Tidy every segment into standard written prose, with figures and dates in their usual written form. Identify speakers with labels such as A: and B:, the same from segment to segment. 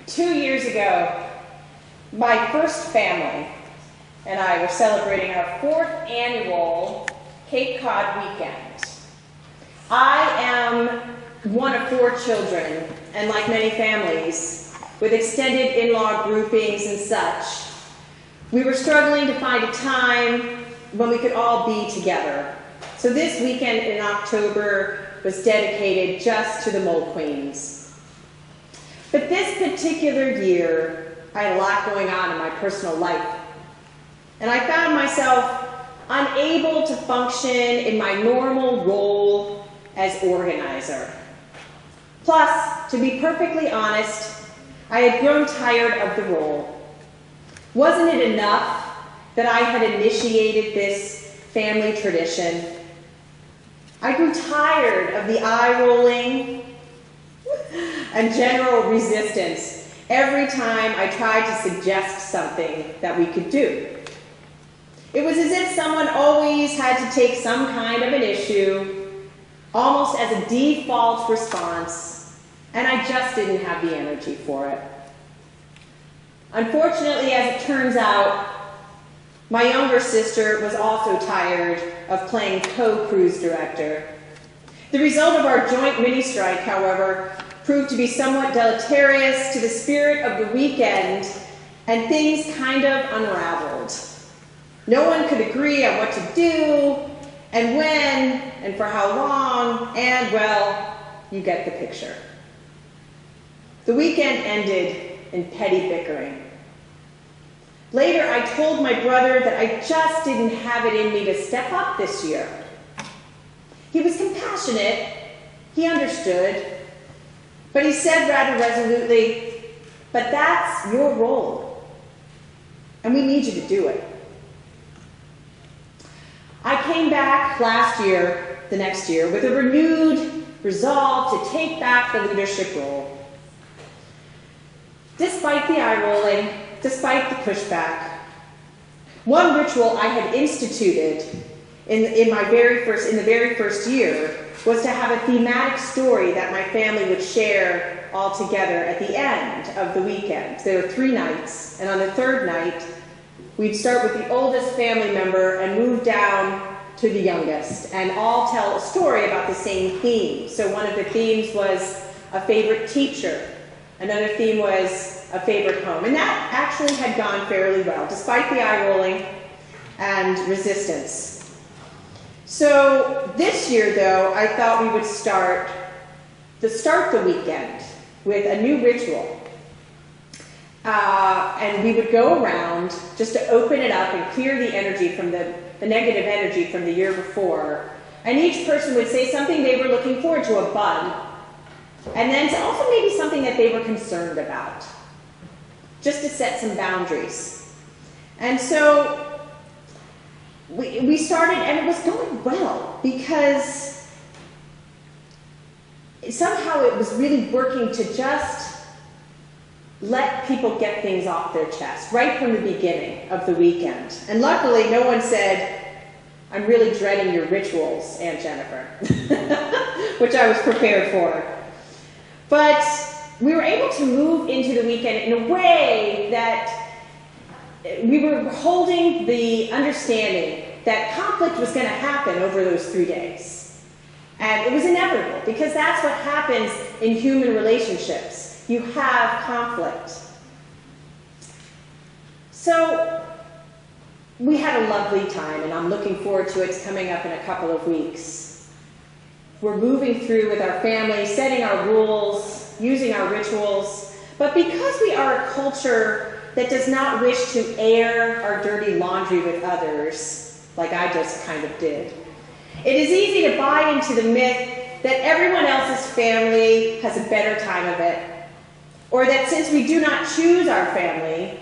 A: 2 years ago, my first family and I were celebrating our 4th annual Cape Cod weekend. I am one of 4 children, and like many families, with extended in-law groupings and such, we were struggling to find a time when we could all be together. So this weekend in October was dedicated just to the Mole Queens. But this particular year, I had a lot going on in my personal life. And I found myself unable to function in my normal role as organizer. Plus, to be perfectly honest, I had grown tired of the role. Wasn't it enough that I had initiated this family tradition? I grew tired of the eye-rolling and general resistance every time I tried to suggest something that we could do. It was as if someone always had to take some kind of an issue, almost as a default response, and I just didn't have the energy for it. Unfortunately, as it turns out, my younger sister was also tired of playing co-cruise director. The result of our joint mini-strike, however, proved to be somewhat deleterious to the spirit of the weekend, and things kind of unraveled. No one could agree on what to do, and when, and for how long, and, well, you get the picture. The weekend ended in petty bickering. Later, I told my brother that I just didn't have it in me to step up this year. He was compassionate, he understood, but he said rather resolutely, "But that's your role, and we need you to do it." I came back the next year, with a renewed resolve to take back the leadership role. Despite the eye-rolling, despite the pushback, one ritual I had instituted in the very first year was to have a thematic story that my family would share all together at the end of the weekend. There were 3 nights, and on the 3rd night, we'd start with the oldest family member and move down to the youngest, and all tell a story about the same theme. So one of the themes was a favorite teacher. Another theme was a favorite home. And that actually had gone fairly well, despite the eye-rolling and resistance. So this year, though, I thought we would start the weekend with a new ritual. And we would go around just to open it up and clear the energy from the negative energy from the year before. And each person would say something they were looking forward to, a bud, and then also maybe something that they were concerned about, just to set some boundaries. And so we started, and it was going well, because somehow it was really working to just let people get things off their chest right from the beginning of the weekend. And luckily, no one said, "I'm really dreading your rituals, Aunt Jennifer," which I was prepared for. But we were able to move into the weekend in a way that we were holding the understanding that conflict was going to happen over those 3 days. And it was inevitable, because that's what happens in human relationships. You have conflict. So we had a lovely time, and I'm looking forward to it coming up in a couple of weeks. We're moving through with our family, setting our rules, using our rituals, but because we are a culture that does not wish to air our dirty laundry with others, like I just kind of did, it is easy to buy into the myth that everyone else's family has a better time of it, or that since we do not choose our family,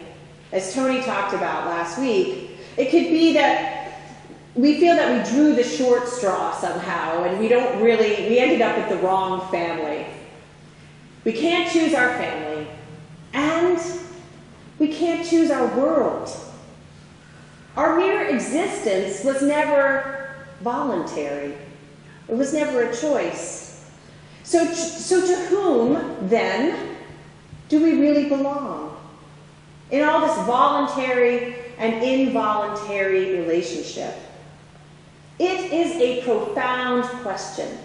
A: as Tony talked about last week, it could be that we feel that we drew the short straw somehow, and we ended up with the wrong family. We can't choose our family, and we can't choose our world. Our mere existence was never voluntary. It was never a choice. So to whom, then, Do we really belong? In all this voluntary and involuntary relationship? It is a profound question.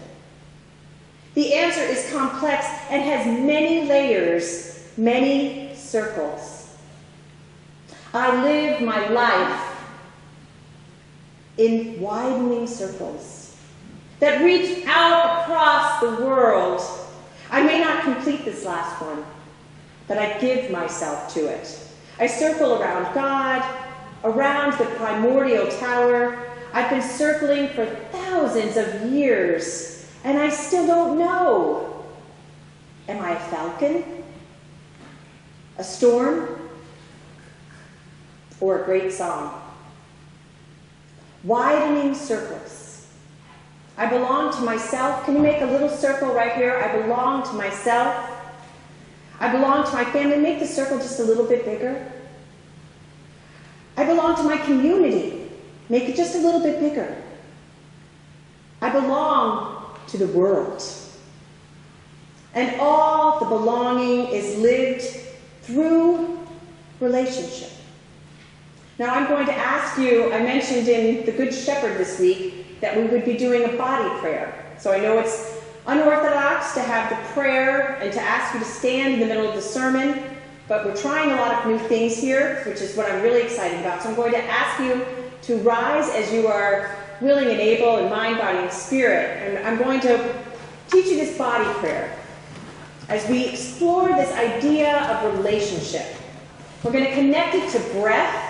A: The answer is complex and has many layers, many circles. I live my life in widening circles that reach out across the world. I may not complete this last one, but I give myself to it. I circle around God, around the primordial tower. I've been circling for thousands of years, and I still don't know. Am I a falcon? A storm? Or a great song? Widening circles. I belong to myself. Can you make a little circle right here? I belong to myself. I belong to my family. Make the circle just a little bit bigger. I belong to my community. Make it just a little bit bigger. I belong to the world. And all the belonging is lived through relationship. Now I'm going to ask you, I mentioned in the Good Shepherd this week that we would be doing a body prayer. So I know it's unorthodox to have the prayer and to ask you to stand in the middle of the sermon, but we're trying a lot of new things here, which is what I'm really excited about. So I'm going to ask you to rise as you are willing and able in mind, body, and spirit. And I'm going to teach you this body prayer as we explore this idea of relationship. We're going to connect it to breath,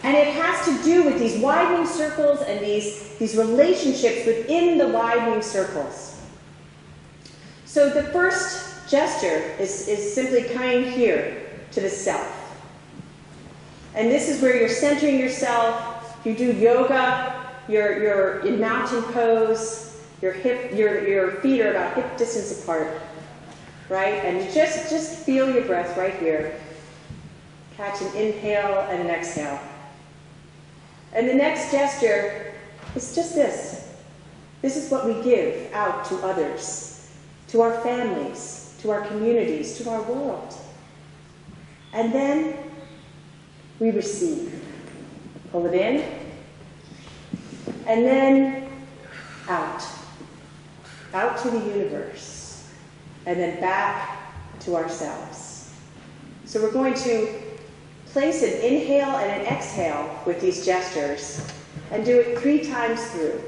A: and it has to do with these widening circles and these relationships within the widening circles. So the first gesture is simply coming here to the self. And this is where you're centering yourself. You do yoga, you're in mountain pose, your feet are about hip distance apart, right? And you just feel your breath right here. Catch an inhale and an exhale. And the next gesture is just this. This is what we give out to others, to our families, to our communities, to our world. And then we receive. Pull it in, and then out. Out to the universe, and then back to ourselves. So we're going to place an inhale and an exhale with these gestures, and do it 3 times through.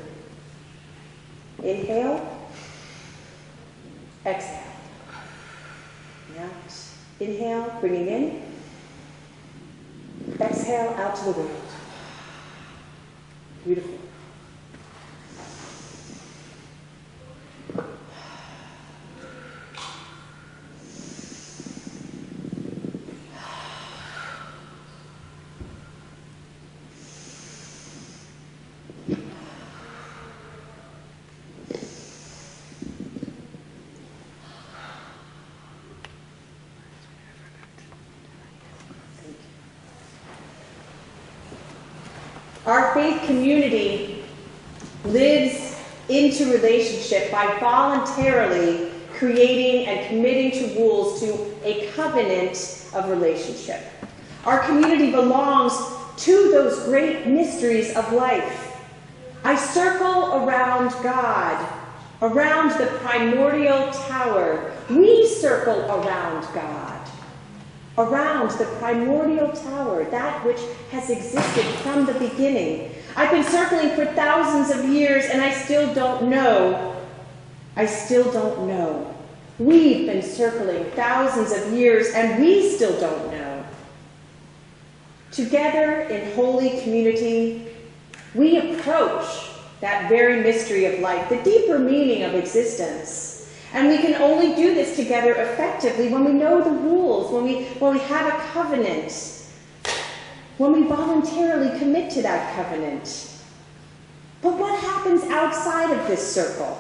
A: Inhale, exhale. Out. Inhale, bringing in. Exhale, out to the world. Beautiful. Our faith community lives into relationship by voluntarily creating and committing to rules to a covenant of relationship. Our community belongs to those great mysteries of life. I circle around God, around the primordial tower. We circle around God. Around the primordial tower, that which has existed from the beginning. I've been circling for thousands of years, and I still don't know. I still don't know. We've been circling thousands of years, and we still don't know. Together in holy community, we approach that very mystery of life, the deeper meaning of existence. And we can only do this together effectively when we know the rules, when we have a covenant, when we voluntarily commit to that covenant. But what happens outside of this circle?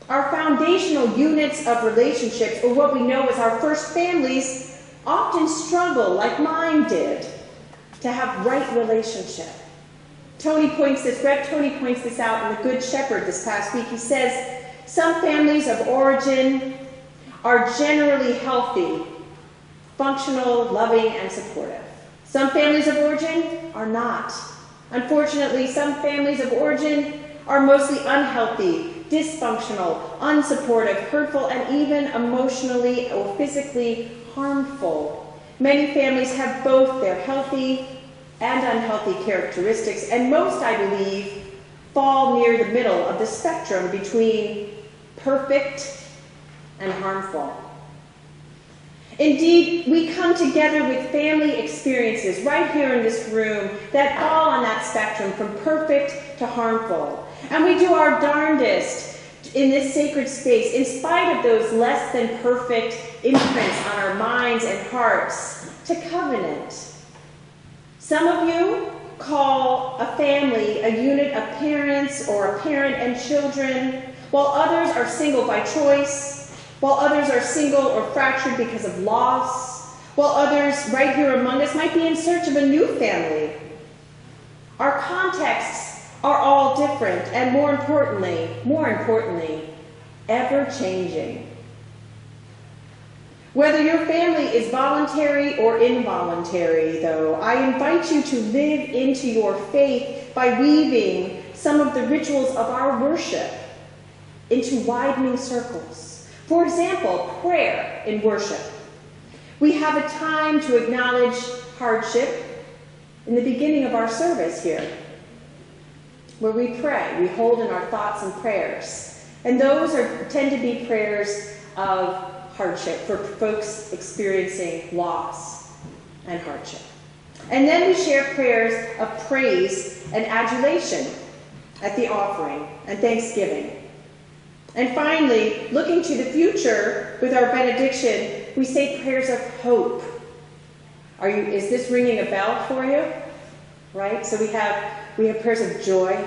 A: Our foundational units of relationships, or what we know as our first families, often struggle, like mine did, to have right relationship. Tony points this out in The Good Shepherd this past week. He says, some families of origin are generally healthy, functional, loving, and supportive. Some families of origin are not. Unfortunately, some families of origin are mostly unhealthy, dysfunctional, unsupportive, hurtful, and even emotionally or physically harmful. Many families have both their healthy and unhealthy characteristics, and most, I believe, fall near the middle of the spectrum between perfect and harmful. Indeed, we come together with family experiences right here in this room that fall on that spectrum from perfect to harmful. And we do our darndest in this sacred space, in spite of those less than perfect imprints on our minds and hearts, to covenant. Some of you call a family a unit of parents or a parent and children, while others are single by choice, while others are single or fractured because of loss, while others right here among us might be in search of a new family. Our contexts are all different and more importantly, ever changing. Whether your family is voluntary or involuntary, though, I invite you to live into your faith by weaving some of the rituals of our worship into widening circles. For example, prayer in worship. We have a time to acknowledge hardship in the beginning of our service here, where we pray. We hold in our thoughts and prayers. And those tend to be prayers of hardship for folks experiencing loss and hardship. And then we share prayers of praise and adulation at the offering and thanksgiving. And finally, looking to the future with our benediction, we say prayers of hope. Is this ringing a bell for you? Right? So we have prayers of joy.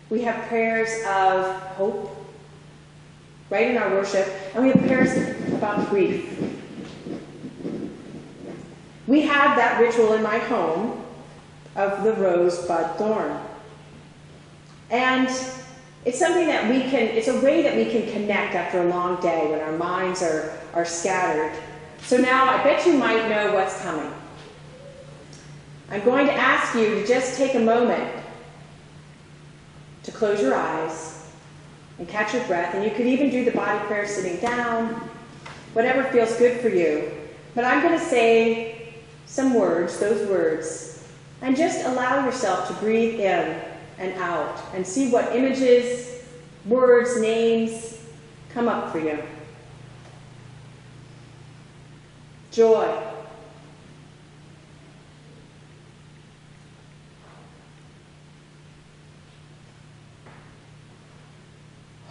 A: We have prayers of hope, right in our worship. And we have prayers about grief. We have that ritual in my home of the rosebud thorn. And it's something that it's a way that we can connect after a long day when our minds are scattered. So now I bet you might know what's coming. I'm going to ask you to just take a moment to close your eyes and catch your breath. And you could even do the body prayer sitting down, whatever feels good for you. But I'm going to say some words, those words, and just allow yourself to breathe in and out, and see what images, words, names come up for you. Joy.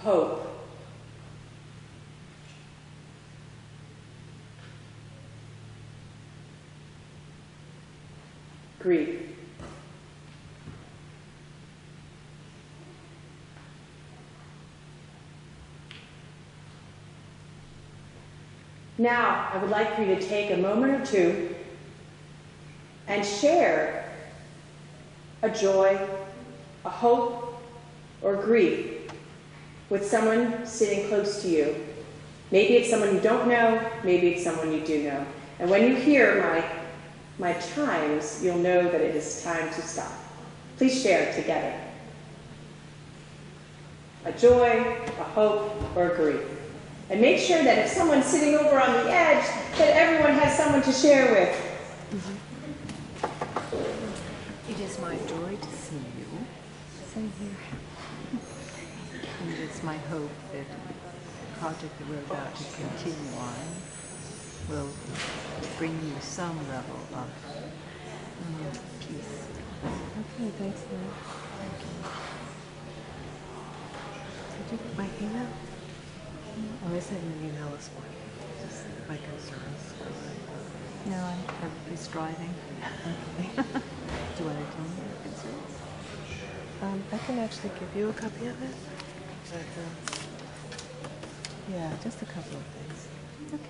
A: Hope. Grief. Now, I would like for you to take a moment or two and share a joy, a hope, or grief with someone sitting close to you. Maybe it's someone you don't know, maybe it's someone you do know. And when you hear my chimes, you'll know that it is time to stop. Please share together. A joy, a hope, or a grief. And make sure that if someone's sitting over on the edge, that everyone has someone to share with.
B: It is my joy to see you. Same here. And it's my hope that the project that we're about to continue on will bring you some level of peace.
C: Okay, thanks, Lynn. Did you put my email? Oh, I sent you an email this morning. Just my concerns.
B: No, I'm perfectly striving.
C: Okay.
B: Do you want to tell me your concerns?
C: I can actually give you a copy of it. But, yeah, just a couple of things.
B: Okay.